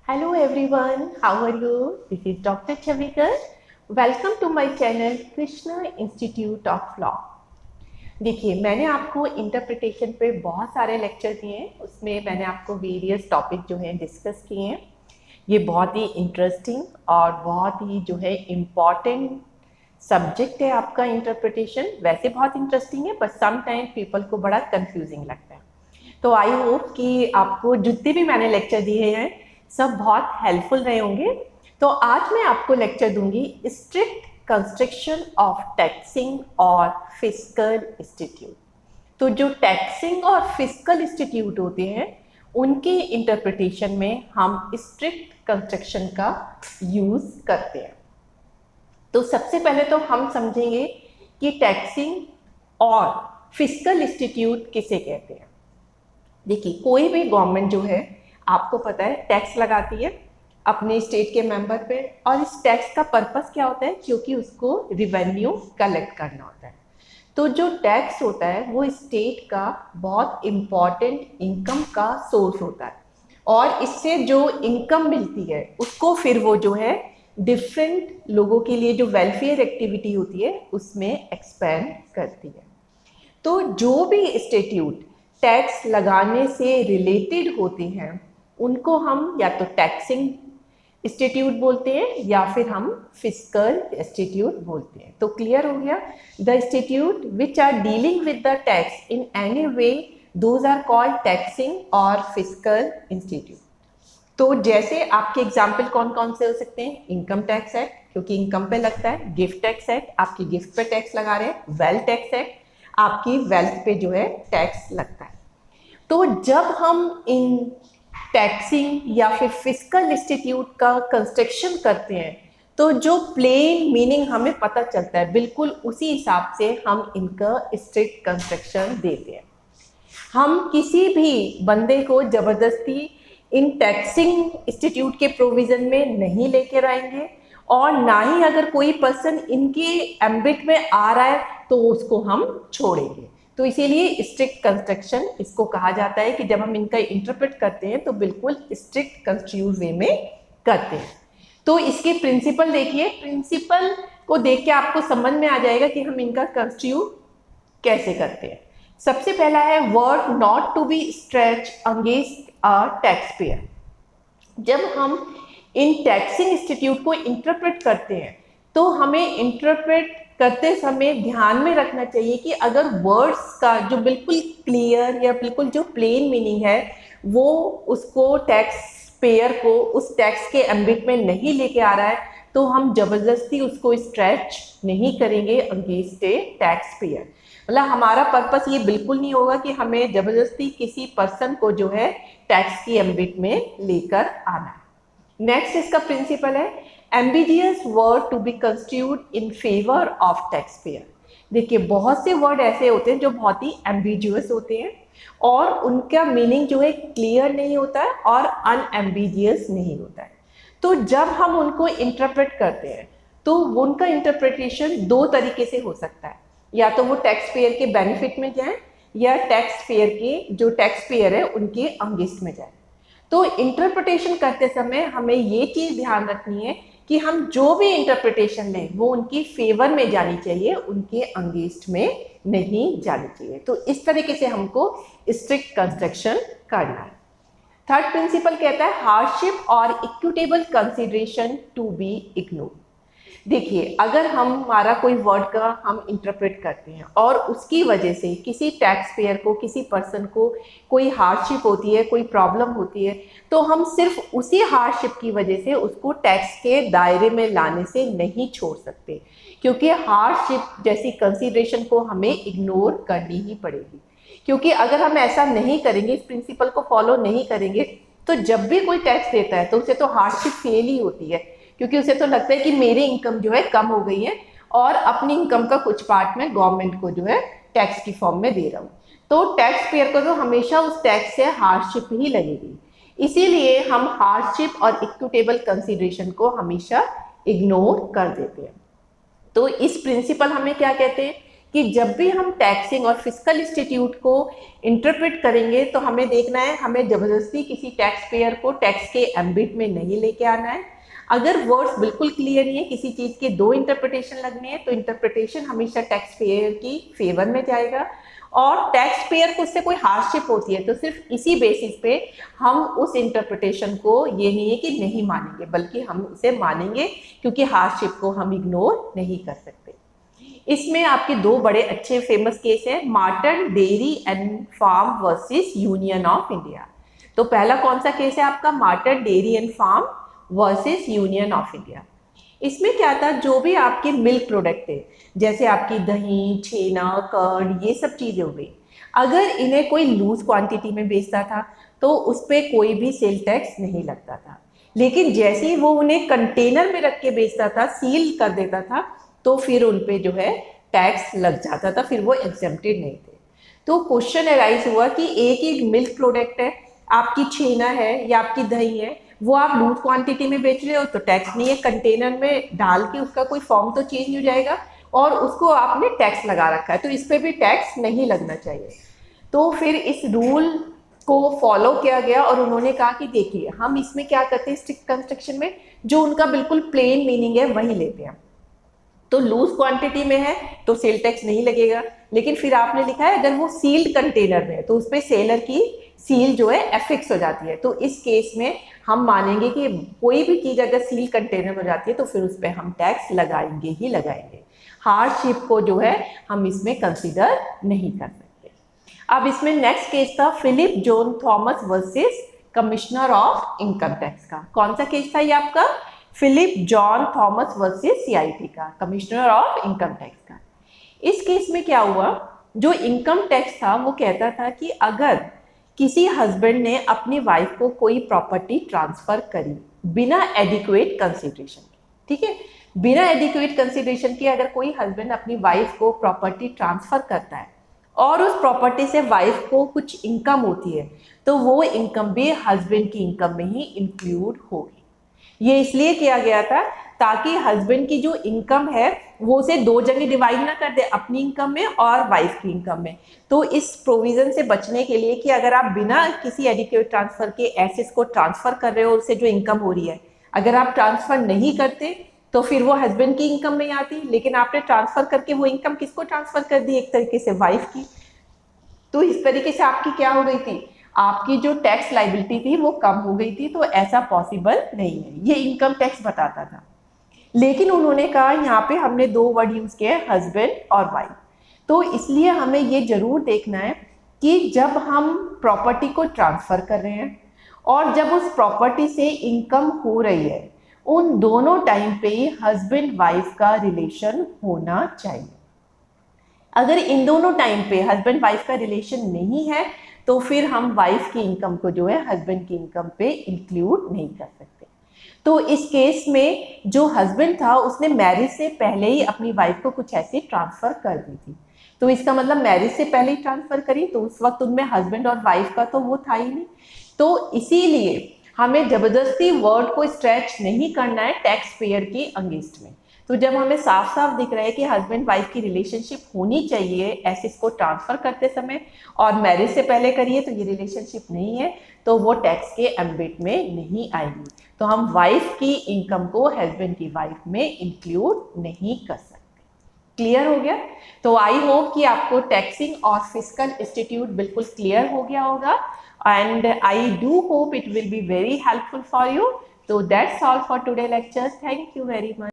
Hello everyone, how are you? This is Dr. Chavikar. Welcome to my channel Krishna Institute of Law. देखिए, मैंने आपको interpretation पे बहुत सारे लेक्चर दिए हैं, उसमें मैंने आपको वेरियस टॉपिक जो हैं डिस्कस किए हैं। ये बहुत ही इंटरेस्टिंग और बहुत ही जो है इम्पॉर्टेंट सब्जेक्ट है आपका इंटरप्रिटेशन। वैसे बहुत इंटरेस्टिंग है, बट समटाइम पीपल को बड़ा कंफ्यूजिंग लगता है। तो आई होप कि आपको जितने भी मैंने लेक्चर दिए हैं सब बहुत हेल्पफुल रहे होंगे। तो आज मैं आपको लेक्चर दूंगी स्ट्रिक्ट कंस्ट्रक्शन ऑफ टैक्सिंग और फिस्कल इंस्टीट्यूट। तो जो टैक्सिंग और फिस्कल इंस्टीट्यूट होते हैं उनके इंटरप्रिटेशन में हम स्ट्रिक्ट कंस्ट्रक्शन का यूज करते हैं। तो सबसे पहले तो हम समझेंगे कि टैक्सिंग और फिस्कल इंस्टीट्यूट किसे कहते हैं। देखिए, कोई भी गवर्नमेंट जो है आपको पता है टैक्स लगाती है अपने स्टेट के मेंबर पे, और इस टैक्स का पर्पस क्या होता है? क्योंकि उसको रिवेन्यू कलेक्ट करना होता है। तो जो टैक्स होता है वो स्टेट का बहुत इम्पॉर्टेंट इनकम का सोर्स होता है, और इससे जो इनकम मिलती है उसको फिर वो जो है डिफरेंट लोगों के लिए जो वेलफेयर एक्टिविटी होती है उसमें एक्सपेंड करती है। तो जो भी इंस्टीट्यूट टैक्स लगाने से रिलेटेड होते हैं उनको हम या तो टैक्सिंग इंस्टीट्यूट बोलते हैं या फिर हम फिस्कल इंस्टीट्यूट बोलते हैं। तो क्लियर हो गया? The institute which are dealing with the tax in any way those are called taxing और फिस्कल इंस्टीट्यूट। तो जैसे आपके एग्जाम्पल कौन कौन से हो सकते हैं? इनकम टैक्स एक्ट, क्योंकि इनकम पे लगता है। गिफ्ट टैक्स एक्ट, आपकी गिफ्ट पे टैक्स लगा रहे हैं। वेल्थ टैक्स एक्ट, आपकी वेल्थ पे जो है टैक्स लगता है। तो जब हम इन टैक्सिंग या फिर फिस्कल इंस्टीट्यूट का कंस्ट्रक्शन करते हैं तो जो प्लेन मीनिंग हमें पता चलता है बिल्कुल उसी हिसाब से हम इनका स्ट्रिक्ट कंस्ट्रक्शन देते हैं। हम किसी भी बंदे को जबरदस्ती इन टैक्सिंग इंस्टीट्यूट के प्रोविजन में नहीं लेकर आएंगे, और ना ही अगर कोई पर्सन इनके एम्बिट में आ रहा है तो उसको हम छोड़ेंगे। तो इसीलिए स्ट्रिक्ट कंस्ट्रक्शन इसको कहा जाता है कि जब हम इनका इंटरप्रेट करते हैं तो बिल्कुल स्ट्रिक्ट कंस्ट्रक्टिव वे में करते हैं। तो इसके प्रिंसिपल देखिए, प्रिंसिपल को देख के आपको समझ में आ जाएगा कि हम इनका कंस्ट्रक्टिव कैसे करते हैं। सबसे पहला है word not to be stretch against a taxpayer. जब हम इन टैक्सिंग इंस्टीट्यूट को इंटरप्रेट करते हैं तो हमें इंटरप्रेट करते समय ध्यान में रखना चाहिए कि अगर वर्ड्स का जो बिल्कुल क्लियर या बिल्कुल जो प्लेन मीनिंग है वो उसको टैक्स पेयर को उस टैक्स के एम्बिट में नहीं लेके आ रहा है तो हम जबरदस्ती उसको स्ट्रेच नहीं करेंगे अगेंस्ट ए टैक्स पेयर। मतलब हमारा पर्पस ये बिल्कुल नहीं होगा कि हमें जबरदस्ती किसी पर्सन को जो है टैक्स की एम्बिट में लेकर आना है। नेक्स्ट इसका प्रिंसिपल है ambiguous word to be constitute in favour of taxpayer. देखिए, बहुत से वर्ड ऐसे होते हैं जो बहुत ही एम्बिगियस होते हैं और उनका मीनिंग जो है क्लियर नहीं होता है और अनएम्बिगियस नहीं होता है। तो जब हम उनको इंटरप्रेट करते हैं तो उनका इंटरप्रिटेशन दो तरीके से हो सकता है, या तो वो टैक्स पेयर के बेनिफिट में जाए या टैक्स पेयर के जो टैक्स पेयर है उनके अगेंस्ट में जाए। तो इंटरप्रिटेशन करते समय हमें ये चीज़ ध्यान रखनी है कि हम जो भी इंटरप्रिटेशन लें वो उनकी फेवर में जानी चाहिए, उनके अगेंस्ट में नहीं जानी चाहिए। तो इस तरीके से हमको स्ट्रिक्ट कंस्ट्रक्शन करना है। थर्ड प्रिंसिपल कहता है हार्डशिप और equitable consideration to be ignore. देखिए, अगर हमारा कोई वर्ड का हम इंटरप्रेट करते हैं और उसकी वजह से किसी टैक्स पेयर को, किसी पर्सन को कोई हार्डशिप होती है, कोई प्रॉब्लम होती है, तो हम सिर्फ उसी हार्डशिप की वजह से उसको टैक्स के दायरे में लाने से नहीं छोड़ सकते, क्योंकि हार्डशिप जैसी कंसीडरेशन को हमें इग्नोर करनी ही पड़ेगी। क्योंकि अगर हम ऐसा नहीं करेंगे, इस प्रिंसिपल को फॉलो नहीं करेंगे, तो जब भी कोई टैक्स देता है तो उसे तो हार्डशिप फील ही होती है, क्योंकि उसे तो लगता है कि मेरी इनकम जो है कम हो गई है और अपनी इनकम का कुछ पार्ट में गवर्नमेंट को जो है टैक्स की फॉर्म में दे रहा हूँ। तो टैक्स पेयर को तो हमेशा उस टैक्स से हार्डशिप ही लगेगी। इसीलिए हम हार्डशिप और इक्विटेबल कंसीडरेशन को हमेशा इग्नोर कर देते हैं। तो इस प्रिंसिपल हमें क्या कहते हैं कि जब भी हम टैक्सिंग और फिस्कल इंस्टीट्यूट को इंटरप्रेट करेंगे तो हमें देखना है, हमें जबरदस्ती किसी टैक्स पेयर को टैक्स के एम्बिट में नहीं लेके आना है। अगर वर्ड्स बिल्कुल क्लियर नहीं है, किसी चीज के दो इंटरप्रिटेशन लगनी है, तो इंटरप्रिटेशन हमेशा टैक्स पेयर की फेवर में जाएगा, और टैक्स पेयर को उससे कोई हार्डशिप होती है तो सिर्फ इसी बेसिस पे हम उस इंटरप्रिटेशन को ये नहीं है कि नहीं मानेंगे, बल्कि हम उसे मानेंगे, क्योंकि हार्डशिप को हम इग्नोर नहीं कर सकते। इसमें आपके दो बड़े अच्छे फेमस केस हैं, Martin dairy and farm versus Union of India. तो पहला कौन सा केस है आपका, Martin dairy and farm versus Union of India. इसमें क्या था, जो भी आपके मिल्क प्रोडक्ट थे, जैसे आपकी दही, छेना, कर्ड, ये सब चीज़ें हो गई, अगर इन्हें कोई लूज क्वांटिटी में बेचता था तो उस पर कोई भी सेल टैक्स नहीं लगता था। लेकिन जैसे ही वो उन्हें कंटेनर में रख के बेचता था, सील कर देता था, तो फिर उन पे जो है टैक्स लग जाता था, फिर वो एग्जेम्प्टेड नहीं थे। तो क्वेश्चन अराइज हुआ कि एक ही मिल्क प्रोडक्ट है, आपकी छेना है या आपकी दही है, वो आप लूज क्वांटिटी में बेच रहे हो तो टैक्स नहीं है, कंटेनर में डाल के उसका कोई फॉर्म तो चेंज नहीं हो जाएगा, और उसको आपने टैक्स लगा रखा है, तो इस पर भी टैक्स नहीं लगना चाहिए। तो फिर इस रूल को फॉलो किया गया और उन्होंने कहा कि देखिए, हम इसमें क्या करते हैं, स्ट्रिक्ट कंस्ट्रक्शन में जो उनका बिल्कुल प्लेन मीनिंग है वही लेते हैं। तो लूज क्वांटिटी में है तो सेल टैक्स नहीं लगेगा, लेकिन फिर आपने लिखा है अगर वो सील्ड कंटेनर में है तो उस पर सेलर की सील जो है एफिक्स हो जाती है। तो इस केस में हम मानेंगे कि कोई भी चीज़ अगर सील कंटेनर में जाती है तो फिर उस पर हम टैक्स लगाएंगे ही लगाएंगे। हार्डशिप को जो है हम इसमें कंसीडर नहीं कर सकते। अब इसमें नेक्स्ट केस था Philip John Thomas versus commissioner of income tax का। कौन सा केस था ये आपका, Philip John Thomas versus CIT का, कमिश्नर ऑफ इनकम टैक्स का। इस केस में क्या हुआ, जो इनकम टैक्स था वो कहता था कि अगर किसी हस्बैंड ने अपनी वाइफ को कोई प्रॉपर्टी ट्रांसफर करी बिना एडिक्वेट कंसिडरेशन के, ठीक है, बिना एडिक्वेट कंसिडरेशन के अगर कोई हस्बैंड अपनी वाइफ को प्रॉपर्टी ट्रांसफर करता है और उस प्रॉपर्टी से वाइफ को कुछ इनकम होती है, तो वो इनकम भी हस्बैंड की इनकम में ही इंक्लूड होगी। ये इसलिए किया गया था ताकि हस्बैंड की जो इनकम है वो उसे दो जगह डिवाइड ना कर दे, अपनी इनकम में और वाइफ की इनकम में। तो इस प्रोविजन से बचने के लिए कि अगर आप बिना किसी एडिक्वेट ट्रांसफर के एसेट्स को ट्रांसफर कर रहे हो, उससे जो इनकम हो रही है, अगर आप ट्रांसफर नहीं करते तो फिर वो हस्बैंड की इनकम में आती, लेकिन आपने ट्रांसफर करके वो इनकम किसको ट्रांसफर कर दी, एक तरीके से वाइफ की। तो इस तरीके से आपकी क्या हो गई थी, आपकी जो टैक्स लाइबिलिटी थी वो कम हो गई थी। तो ऐसा पॉसिबल नहीं है, ये इनकम टैक्स बताता था। लेकिन उन्होंने कहा यहाँ पे हमने दो वर्ड यूज किए, हस्बैंड और वाइफ। तो इसलिए हमें ये जरूर देखना है कि जब हम प्रॉपर्टी को ट्रांसफर कर रहे हैं और जब उस प्रॉपर्टी से इनकम हो रही है, उन दोनों टाइम पे ही हस्बैंड वाइफ का रिलेशन होना चाहिए। अगर इन दोनों टाइम पे हस्बैंड वाइफ का रिलेशन नहीं है तो फिर हम वाइफ की इनकम को जो है हस्बैंड की इनकम पे इंक्लूड नहीं कर सकते। तो इस केस में जो हस्बैंड था उसने मैरिज से पहले ही अपनी वाइफ को कुछ ऐसे ट्रांसफर कर दी थी। तो इसका मतलब मैरिज से पहले ही ट्रांसफर करी, तो उस वक्त उनमें हस्बैंड और वाइफ का तो वो था ही नहीं। तो इसीलिए हमें जबरदस्ती वर्ड को स्ट्रेच नहीं करना है टैक्स पेयर के अगेंस्ट में। तो जब हमें साफ साफ दिख रहा है कि हस्बैंड वाइफ की रिलेशनशिप होनी चाहिए एसेट्स को ट्रांसफर करते समय, और मैरिज से पहले करिए तो ये रिलेशनशिप नहीं है, तो वो टैक्स के एम्बिट में नहीं आएगी। तो हम वाइफ की इनकम को हस्बैंड की वाइफ में इंक्लूड नहीं कर सकते। क्लियर हो गया? तो आई होप कि आपको टैक्सिंग और फिस्कल इंस्टीट्यूट बिल्कुल क्लियर हो गया होगा, and I do hope it will be very helpful for you. So that's all for today lecture. Thank you very much.